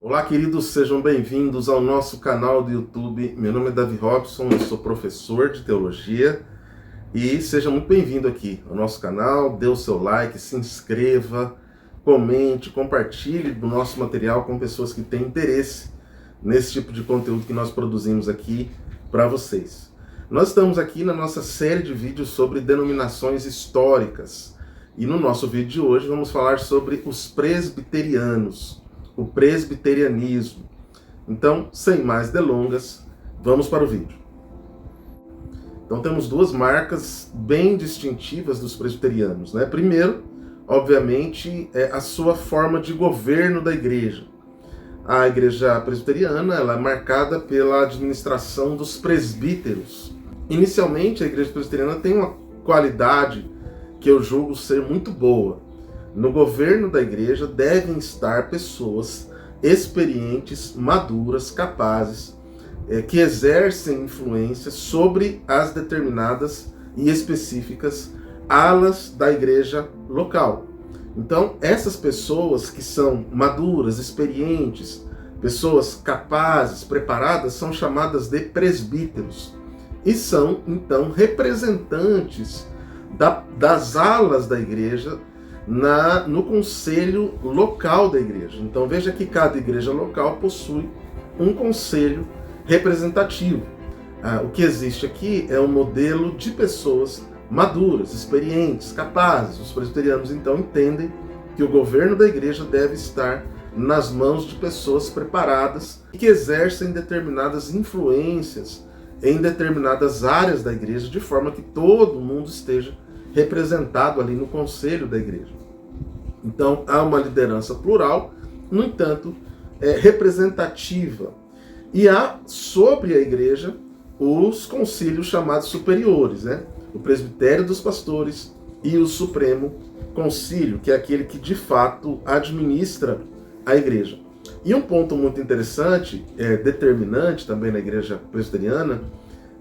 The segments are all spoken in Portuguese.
Olá, queridos, sejam bem-vindos ao nosso canal do YouTube. Meu nome é Davi Robson, eu sou professor de teologia e seja muito bem-vindo aqui ao nosso canal. Dê o seu like, se inscreva, comente, compartilhe do nosso material com pessoas que têm interesse nesse tipo de conteúdo que nós produzimos aqui para vocês. Nós estamos aqui na nossa série de vídeos sobre denominações históricas e no nosso vídeo de hoje vamos falar sobre os presbiterianos, o presbiterianismo. Então, sem mais delongas, vamos para o vídeo. Então, temos duas marcas bem distintivas dos presbiterianos, né? Primeiro, obviamente, é a sua forma de governo da igreja. A igreja presbiteriana ela é marcada pela administração dos presbíteros. Inicialmente, a igreja presbiteriana tem uma qualidade que eu julgo ser muito boa. No governo da igreja devem estar pessoas experientes, maduras, capazes, que exercem influência sobre as determinadas e específicas alas da igreja local. Então, essas pessoas que são maduras, experientes, pessoas capazes, preparadas, são chamadas de presbíteros. E são, então, representantes das alas da igreja no conselho local da igreja. Então veja que cada igreja local possui um conselho representativo. O que existe aqui é um modelo de pessoas maduras, experientes, capazes. Os presbiterianos então entendem que o governo da igreja deve estar nas mãos de pessoas preparadas que exercem determinadas influências em determinadas áreas da igreja, de forma que todo mundo esteja representado ali no conselho da igreja. Então, há uma liderança plural, no entanto, representativa. E há, sobre a igreja, os concílios chamados superiores, né? O presbitério dos pastores e o supremo concílio, que é aquele que, de fato, administra a igreja. E um ponto muito interessante, determinante também na igreja presbiteriana,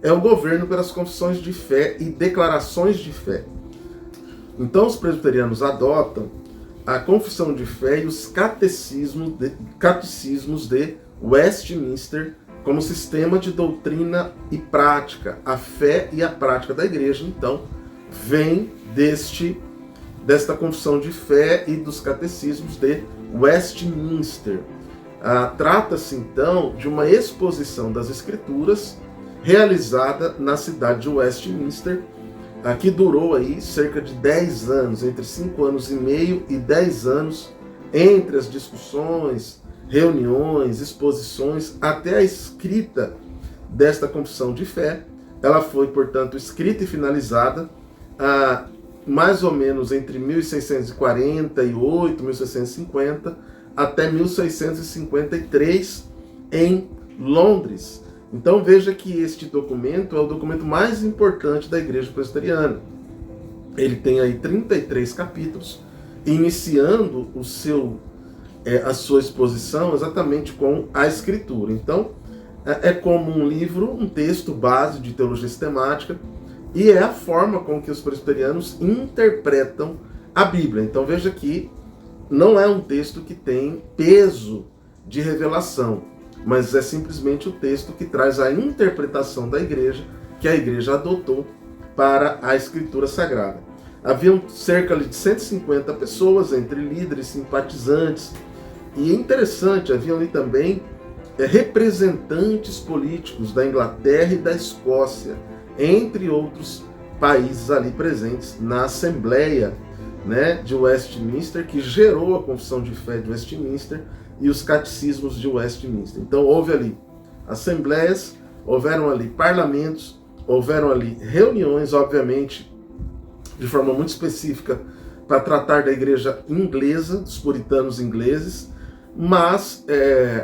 é o governo pelas confissões de fé e declarações de fé. Então, os presbiterianos adotam a confissão de fé e os catecismos de Westminster como sistema de doutrina e prática. A fé e a prática da igreja, então, vem desta confissão de fé e dos catecismos de Westminster. Trata-se, então, de uma exposição das Escrituras realizada na cidade de Westminster, que durou aí cerca de 10 anos, entre 5 anos e meio e 10 anos, entre as discussões, reuniões, exposições, até a escrita desta confissão de fé. Ela foi, portanto, escrita e finalizada mais ou menos entre 1648, 1650, até 1653, em Londres. Então veja que este documento é o documento mais importante da igreja presbiteriana. Ele tem aí 33 capítulos, iniciando a sua exposição exatamente com a escritura. Então é como um livro, um texto base de teologia sistemática, e é a forma com que os presbiterianos interpretam a Bíblia. Então veja que não é um texto que tem peso de revelação, mas é simplesmente o texto que traz a interpretação da igreja, que a igreja adotou para a Escritura Sagrada. Haviam cerca de 150 pessoas, entre líderes, simpatizantes, e é interessante, haviam ali também representantes políticos da Inglaterra e da Escócia, entre outros países ali presentes na Assembleia, né, de Westminster, que gerou a Confissão de Fé de Westminster e os catecismos de Westminster. Então houve ali assembleias, houveram ali parlamentos, houveram ali reuniões, obviamente, de forma muito específica, para tratar da igreja inglesa, dos puritanos ingleses, mas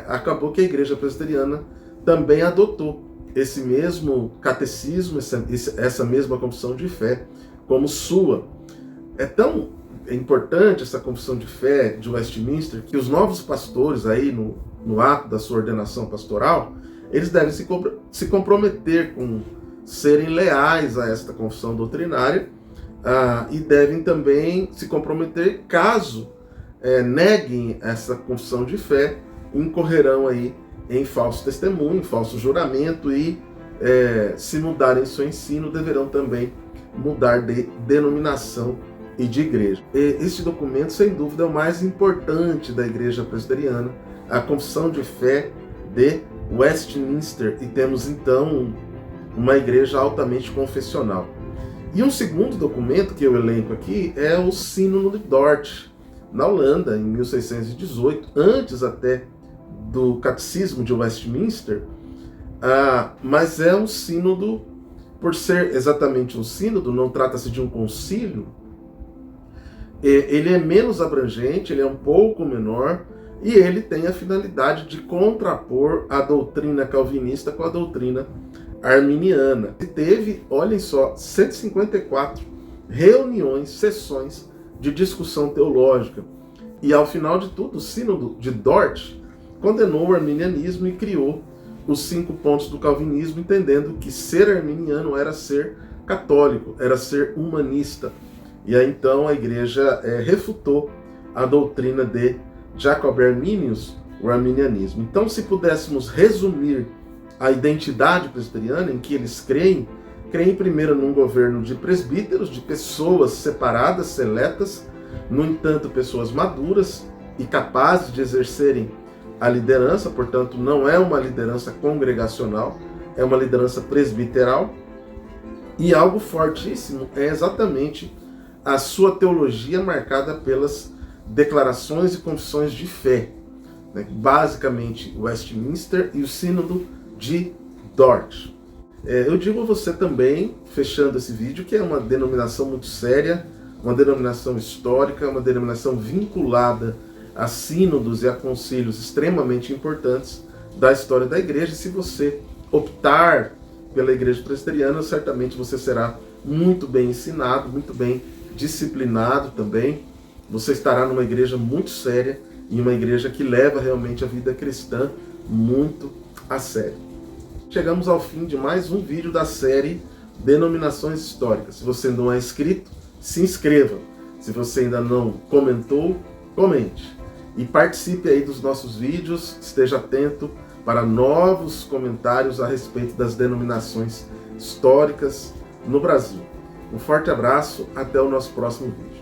acabou que a igreja presbiteriana também adotou esse mesmo catecismo, essa mesma confissão de fé como sua. É tão importante essa confissão de fé de Westminster que os novos pastores aí no ato da sua ordenação pastoral, eles devem se comprometer com serem leais a esta confissão doutrinária e devem também se comprometer caso neguem essa confissão de fé incorrerão aí em falso testemunho, falso juramento e, se mudarem seu ensino, deverão também mudar de denominação e de igreja. Este documento, sem dúvida, é o mais importante da Igreja Presbiteriana, a Confissão de Fé de Westminster, e temos então uma igreja altamente confessional. E um segundo documento que eu elenco aqui é o Sínodo de Dort, na Holanda, em 1618, antes até do Catecismo de Westminster, mas é um sínodo, por ser exatamente um sínodo, não trata-se de um concílio, ele é menos abrangente, ele é um pouco menor, e ele tem a finalidade de contrapor a doutrina calvinista com a doutrina arminiana. E teve, olhem só, 154 reuniões, sessões de discussão teológica. E ao final de tudo, o Sínodo de Dort condenou o arminianismo e criou os 5 pontos do calvinismo, entendendo que ser arminiano era ser católico, era ser humanista. E aí então a igreja refutou a doutrina de Jacob Arminius, o arminianismo. Então, se pudéssemos resumir a identidade presbiteriana, em que eles creem primeiro num governo de presbíteros, de pessoas separadas, seletas, no entanto, pessoas maduras e capazes de exercerem a liderança, portanto, não é uma liderança congregacional, é uma liderança presbiteral. E algo fortíssimo é exatamente a sua teologia marcada pelas declarações e confissões de fé, né? Basicamente Westminster e o Sínodo de Dort. Eu digo a você também, fechando esse vídeo, que é uma denominação muito séria, uma denominação histórica, uma denominação vinculada a sínodos e a concílios extremamente importantes da história da igreja. E se você optar pela igreja presbiteriana, certamente você será muito bem ensinado, muito bem disciplinado também. Você estará numa igreja muito séria e uma igreja que leva realmente a vida cristã muito a sério. Chegamos ao fim de mais um vídeo da série Denominações Históricas. Se você não é inscrito, se inscreva. Se você ainda não comentou, comente. E participe aí dos nossos vídeos, esteja atento para novos comentários a respeito das denominações históricas no Brasil. Um forte abraço, até o nosso próximo vídeo.